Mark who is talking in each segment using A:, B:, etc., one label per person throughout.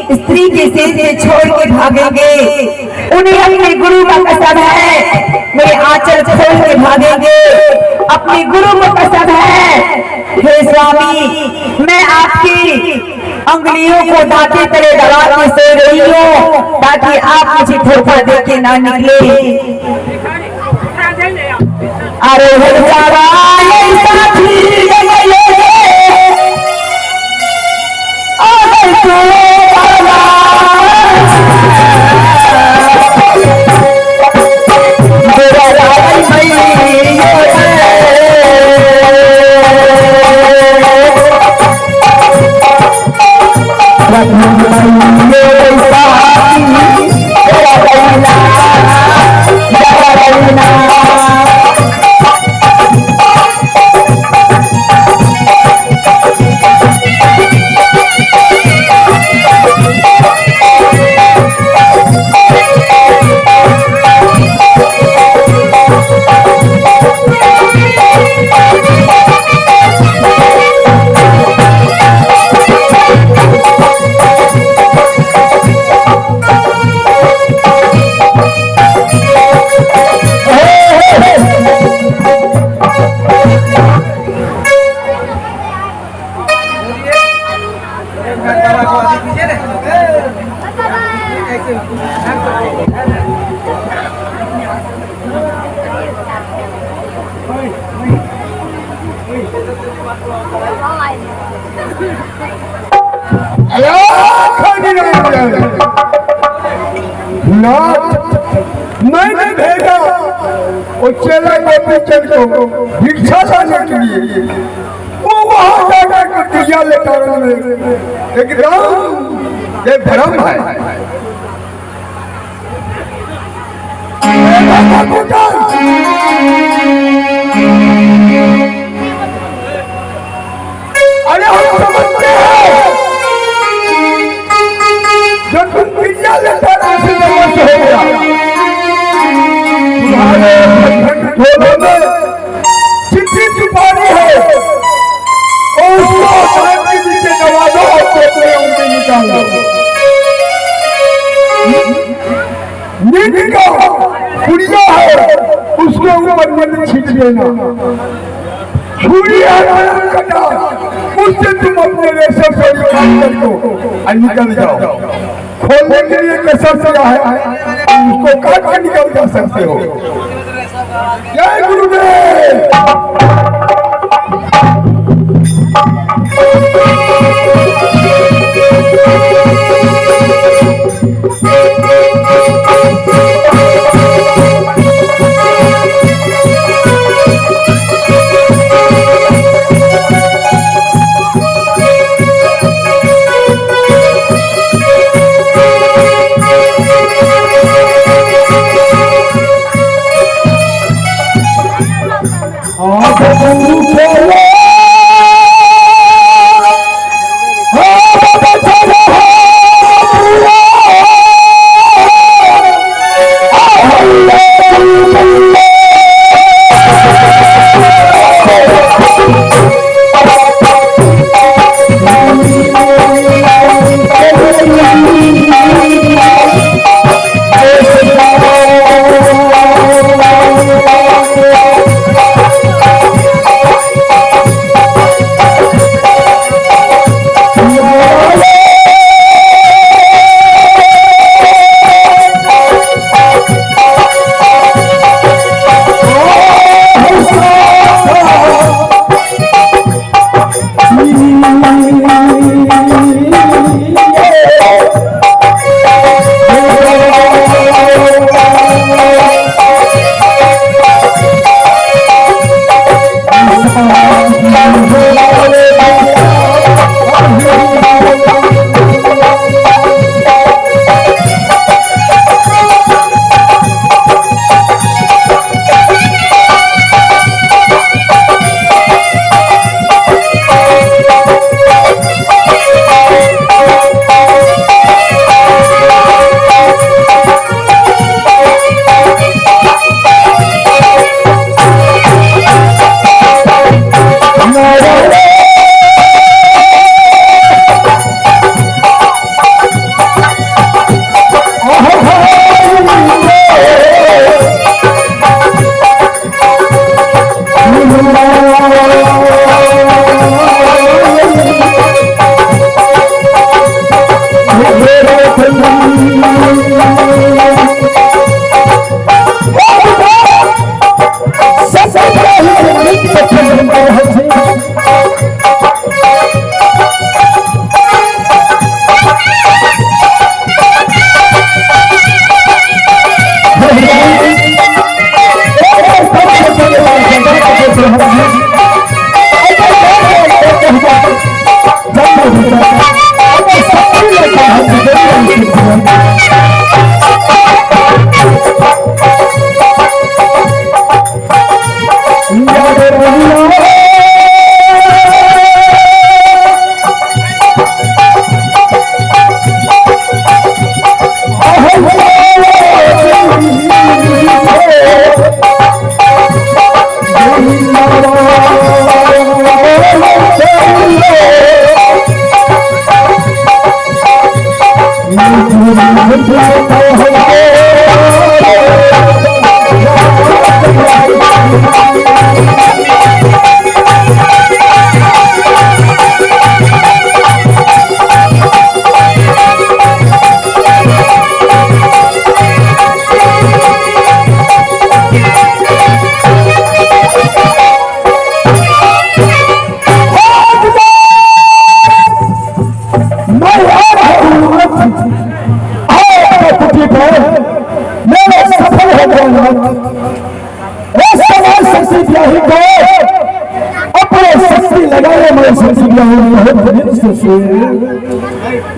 A: स्त्री के सिर से छोड़ के भागेंगे, उन्हें अपने गुरु का कसम है, मेरे आंचल खोल के भागेंगे, अपने गुरु को कसम है। हे स्वामी, मैं आपकी अंगुलियों को दांते तले दबा के सो रही हूँ ताकि आप मुझे धोखा दे के ना निकले। अरे
B: मैंने भेजा और चला टीचर को भिक्षा लाने के लिए, वो वहां जाकर दिया लेकर एकदम ये भ्रम है। अरे हम समझते हैं जो तुम दिया लेकर ऐसे नमस हो गया, तुम्हारे थोड़े में चिट्ठी छुपानी है और उसको शांति नीचे दबा दो और कोपरे उनके निकाल दो। नीति का पुड़िया है उसके ऊपर मन छींच लेना, छुरी कटा उससे तुम अपने रेशम से निकाल को निकल जाओ। खोलने के लिए कैसा सजा है उसको काट कर निकल जा सकते हो। जय गुरुदेव।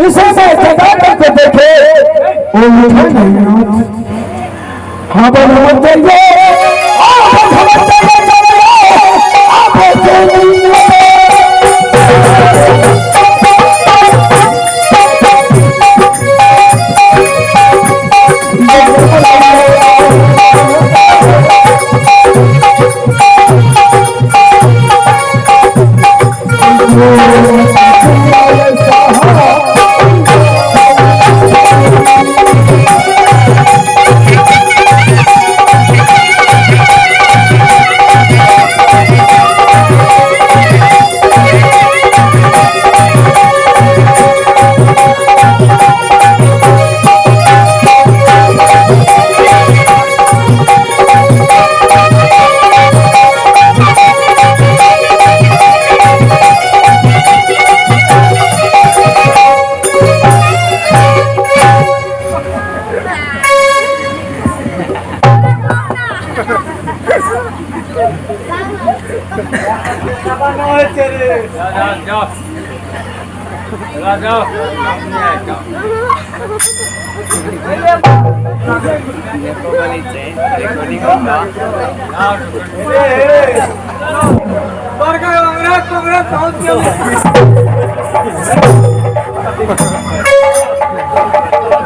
B: इसे मैं जगा करके देखे वो उठा नहीं। हाँ बोलो मत जाइए, आप मत जाइए, आप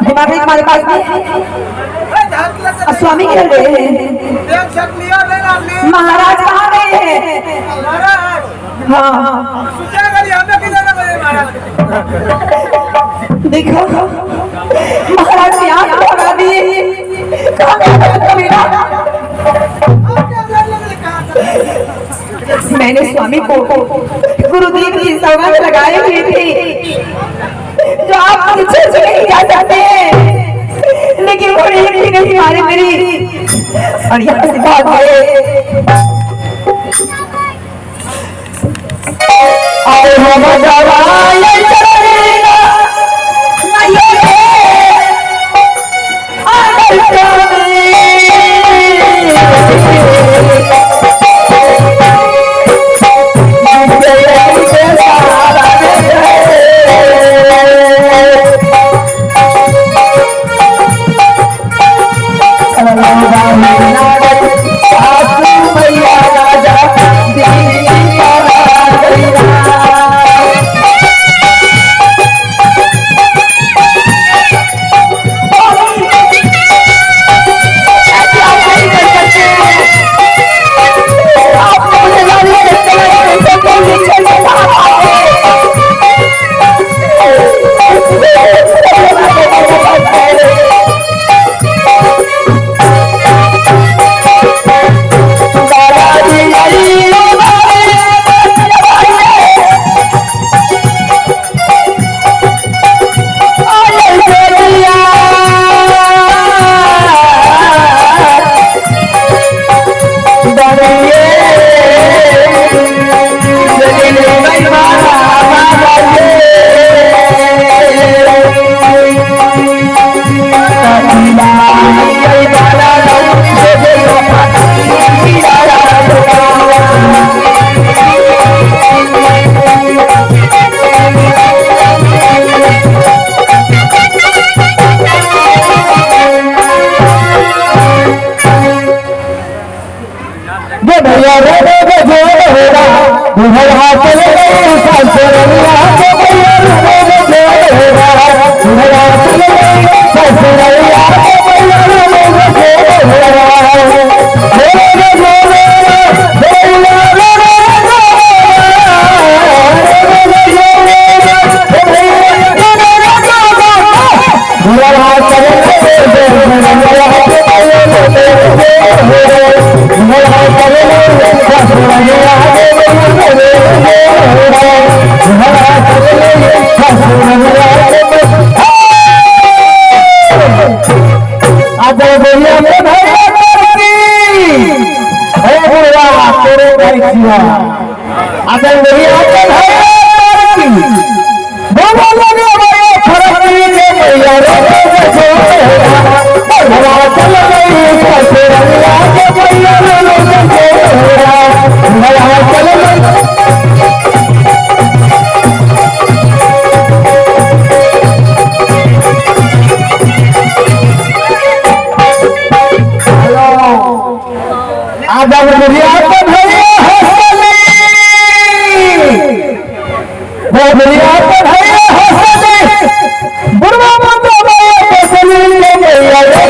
A: दिमाग में हमारे पास में स्वामी के गए महाराज कहाँ गए हैं? हाँ देखो महाराज ने आंख लगा दिए। मैंने स्वामी को गुरुदेव की सौगंध लगाई हुई थी जो आप पीछे से नहीं जा सकते, लेकिन वो एक भी नहीं मारे मेरी और यहाँ से भाग गए। आजा बोलिया में भैया करती हे बुढ़वा तेरे भाई जीवा आजा बोलिया में भैया करती बोलो लगे भैया फरती के भैया रे बुढ़वा चल गई ससुरलिया के भैया रे बुढ़वा चल गई आजा बुढ़िया के भैया हंसली वो बुढ़िया के भैया हंसली बुढ़वा बंदो भैया हंसली ले भैया रे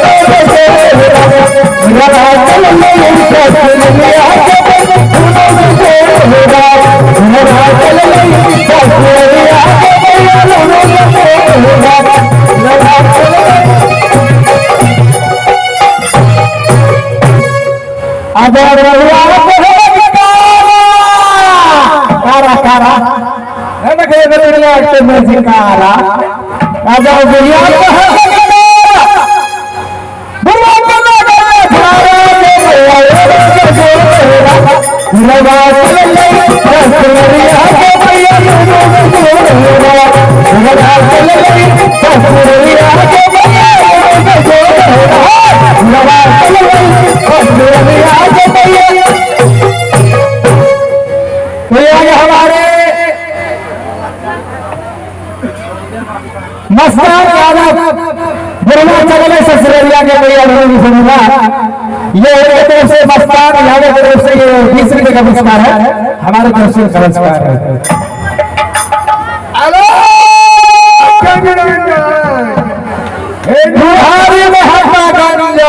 A: लगा चल ले ससुरिया के भैया लगा चल ले ससुरिया के भैया लगा चल आजा बुढ़िया कारा कारा है ना के बुढ़िया के में कारा आजा बुढ़िया बुढ़वा को लगा थारा के लगा चल ले ससुरिया के भैया लगा चल ले ससुरिया के भैया लगा चल ले ससुरिया के भैया हमारे मस्तान यादव बुढ़वा चले ससुरिया के भैया सुनूंगा ये एक तरफ से मस्तान यादव की तरफ से ये 20 रुपए का पुरस्कार है हमारे तरफ से पुरस्कार है महात्मा गांधी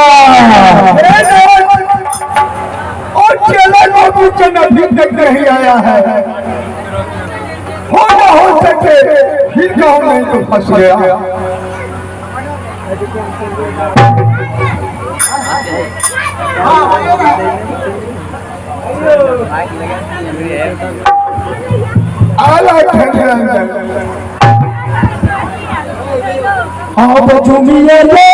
B: और चला बाबू चंद अभी तक नहीं आया है हो ना हो सके फिर गाँव में तो फंस गया आला
A: अब झूमिए ले